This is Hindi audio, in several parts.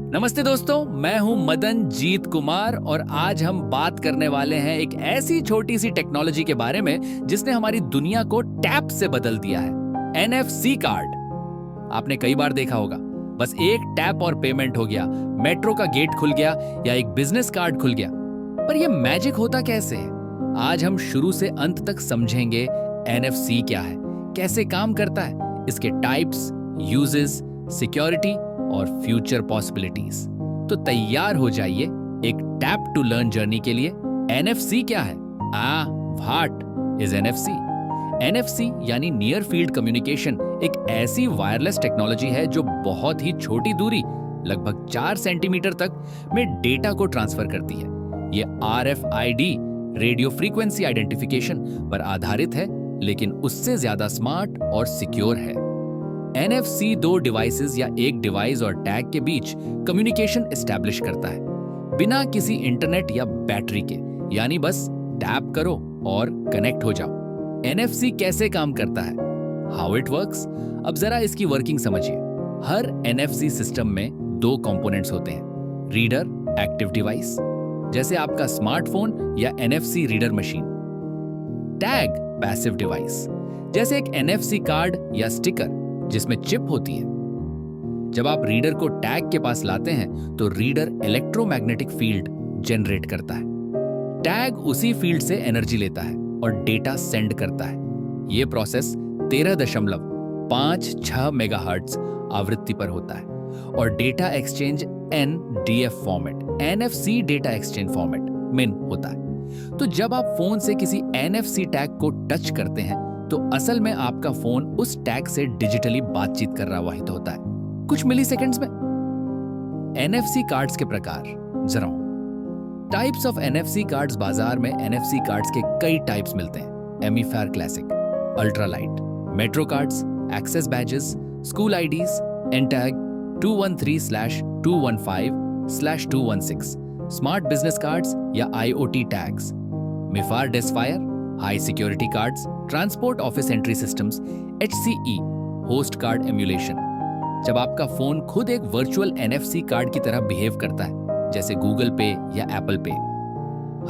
नमस्ते दोस्तों, मैं हूं मदन जीत कुमार और आज हम बात करने वाले हैं एक ऐसी छोटी सी टेक्नोलॉजी के बारे में जिसने हमारी दुनिया को टैप से बदल दिया है। NFC card. आपने कई बार देखा होगा, बस एक टैप और पेमेंट हो गया, मेट्रो का गेट खुल गया या एक बिजनेस कार्ड खुल गया। पर यह मैजिक होता कैसे है? आज हम शुरू से अंत तक समझेंगे NFC क्या है, कैसे काम करता है, इसके टाइप्स, यूजेस, सिक्योरिटी और फ्यूचर पॉसिबिलिटीज। तो तैयार हो जाइए एक टैप टू लर्न जर्नी के लिए। NFC क्या है? What is NFC? NFC यानी नियर फील्ड कम्युनिकेशन एक ऐसी वायरलेस टेक्नोलॉजी है जो बहुत ही छोटी दूरी, लगभग 4 सेंटीमीटर तक में डेटा को ट्रांसफर करती है। ये RFID रेडियो फ्रीक्वेंसी आइडेंटिफिकेशन पर आधारित है, लेकिन उससे ज्यादा स्मार्ट और सिक्योर है। NFC 2 डिवाइसेस या एक डिवाइस और टैग के बीच कम्युनिकेशन एस्टैब्लिश करता है, बिना किसी इंटरनेट या बैटरी के, यानी बस टैप करो और कनेक्ट हो जाओ। NFC कैसे काम करता है? How it works? अब जरा इसकी वर्किंग समझिए। हर NFC सिस्टम में 2 कंपोनेंट्स होते हैं। रीडर, एक्टिव डिवाइस, जैसे आपका स्मार्टफोन या NFC reader machine. Tag, passive device, जैसे एक NFC कार्ड या स्टिकर जिसमें चिप होती है। जब आप रीडर को टैग के पास लाते हैं तो रीडर इलेक्ट्रोमैग्नेटिक फील्ड जनरेट करता है। टैग उसी फील्ड से एनर्जी लेता है और डेटा सेंड करता है। यह प्रोसेस 13.56 मेगाहर्ट्ज आवृत्ति पर होता है और data exchange NDF format, NFC data exchange format में होता है। तो जब आप फोन से किसी NFC टैग को टच करते हैं तो असल में आपका फोन उस टैग से डिजिटली बातचीत कर रहा होता है, कुछ मिली सेकेंड्स में। NFC कार्ड्स के प्रकार जरा। Types of NFC cards. बाजार में NFC कार्ड्स के कई टाइप्स मिलते हैं। MIFARE classic, ultralight, metro cards, access badges, school IDs, NTAG, 213/215/216, smart business cards या IoT tags, MIFARE DESFire, high security cards, transport office entry systems, HCE, host card emulation. जब आपका फोन खुद एक वर्चुअल NFC कार्ड की तरह बिहेव करता है, जैसे गूगल पे या एप्पल पे।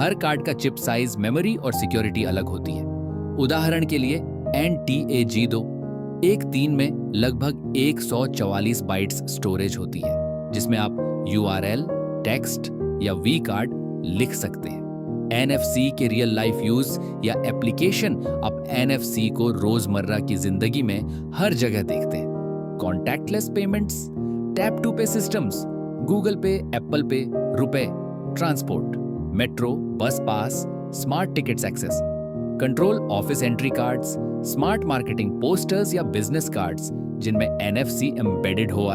हर कार्ड का चिप साइज, मेमोरी और सिक्योरिटी अलग होती है। उदाहरण के लिए NTAG2 एक 3 में लगभग 144 बाइट्स स्टोरेज होती है, जिसमें आप URL, टेक्स्ट या V कार्ड लिख सकते हैं। NFC के रियल लाइफ यूज या एप्लीकेशन। आप NFC को रोजमर्रा की जिंदगी में हर जगह देखते हैं। Contactless payments, tap to pay systems, Google pay, Apple pay, RuPay, transport, metro, bus pass, smart tickets access, control office entry cards, smart marketing posters या बिजनेस कार्ड्स जिनमें NFC एम्बेडेड हो।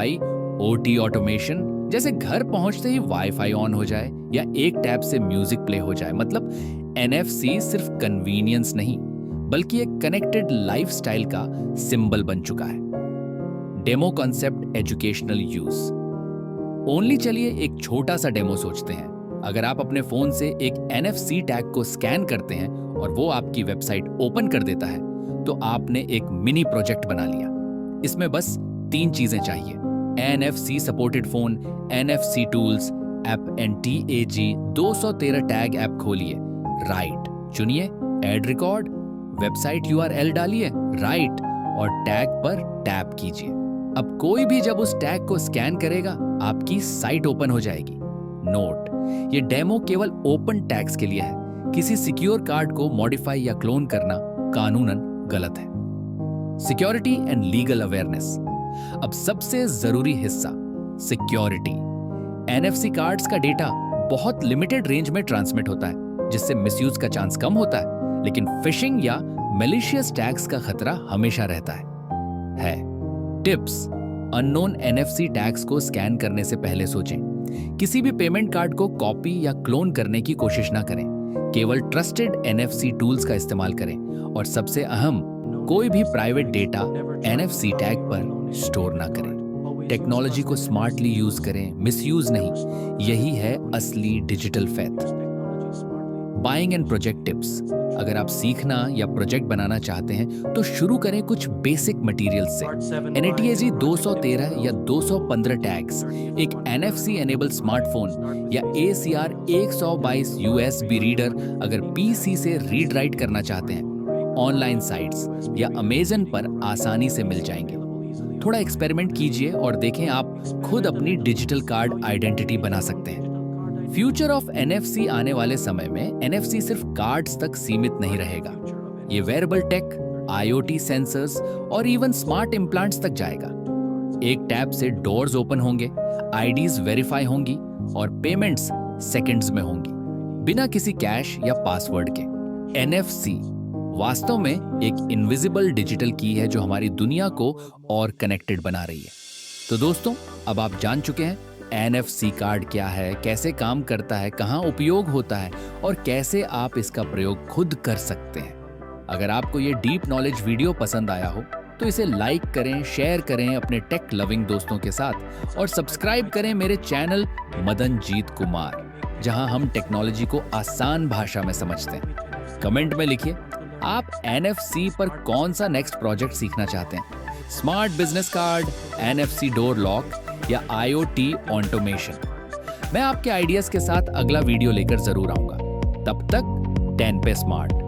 OT ऑटोमेशन, जैसे घर पहुंचते ही वाईफाई ऑन हो जाए या एक टैब से म्यूजिक प्ले हो जाए। मतलब NFC सिर्फ कन्वीनियंस नहीं, बल्कि एक कनेक्टेड लाइफस्टाइल का सिंबल बन चुका है। Demo concept, educational use. Only चलिए एक छोटा सा डेमो सोचते हैं। अगर आप अपने फोन से एक NFC टैग को स्कैन करते हैं और वो आपकी वेबसाइट ओपन कर देता है, तो आपने एक मिनी प्रोजेक्ट बना लिया। इसमें बस 3 चीजें चाहिए। NFC supported phone, NFC tools, app NTAG 213 tag app खोलिए, राइट चुनिए, ऐड रिकॉर्ड, वेबसाइट URL डालिए, राइट, और टैग पर टैप कीजिए। अब कोई भी जब उस टैग को स्कैन करेगा, आपकी साइट ओपन हो जाएगी। नोट, ये डेमो केवल ओपन टैग्स के लिए है। किसी सिक्योर कार्ड को मॉडिफाई या क्लोन करना कानूनन गलत है। Security and legal awareness. अब सबसे जरूरी हिस्सा, सिक्योरिटी। NFC कार्ड्स का डेटा बहुत लिमिटेड रेंज में ट्रांसमिट होता है, जिससे मिसयूज का चांस कम होता है, लेकिन फिशिंग या मैलिशियस टैग्स का खतरा हमेशा रहता है। टिप्स। अननोन NFC टैग्स को स्कैन करने से पहले सोचें। किसी भी पेमेंट कार्ड को कॉपी या क्लोन करने की कोशिश ना करें। केवल ट्रस्टेड NFC टूल्स का इस्तेमाल करें और सबसे अहम, कोई भी प्राइवेट डेटा NFC टैग पर स्टोर ना करें। टेक्नोलॉजी को स्मार्टली यूज करें, मिसयूज नहीं। यही है असली digital faith. Buying and project tips. अगर आप सीखना या प्रोजेक्ट बनाना चाहते हैं तो शुरू करें कुछ बेसिक मटेरियल से। NATAG 213 या 215 टैग्स, एक NFC एनेबल स्मार्टफोन या ACR 122 USB रीडर अगर PC से रीड राइट करना चाहते हैं, ऑनलाइन साइट्स या अमेजन पर आसानी से मिल जाएंगे। थोड़ा एक्सपेरिमेंट कीजिए और देखें आप खुद अपनी डिजिटल कार्ड आइडेंटिटी बना सकते हैं। फ्यूचर ऑफ NFC आने वाले समय में NFC सिर्फ कार्ड्स तक सीमित नहीं रहेगा। ये वेयरेबल टेक, IoT सेंसर्स और इवन स्मार्ट इम्प्लांट्स तक जाएगा। एक टैप से डोर्स ओपन होंगे, IDs वेरीफाई होंगी और पेमेंट्स सेकंड्स में होंगी, बिना किसी कैश या पासवर्ड के। NFC वास्तव में एक इनविजिबल डिजिटल की है जो हमारी दुनिया को और कनेक्टेड बना रही है। तो दोस्तों, अब आप जान चुके हैं NFC कार्ड क्या है, कैसे काम करता है, कहाँ उपयोग होता है और कैसे आप इसका प्रयोग खुद कर सकते हैं। अगर आपको ये डीप नॉलेज वीडियो पसंद आया हो तो इसे लाइक करें, शेयर करें अपने टेक लविंग दोस्तों के साथ और सब्सक्राइब करें मेरे चैनल मदनजीत कुमार, जहां हम टेक्नोलॉजी को आसान भाषा में समझते हैं। कमेंट में लिखिए आप NFC पर कौन सा नेक्स्ट प्रोजेक्ट सीखना चाहते हैं, smart business card, NFC door lock या IoT ऑटोमेशन। मैं आपके आइडियाज के साथ अगला वीडियो लेकर जरूर आऊंगा। तब तक 10 पे स्मार्ट।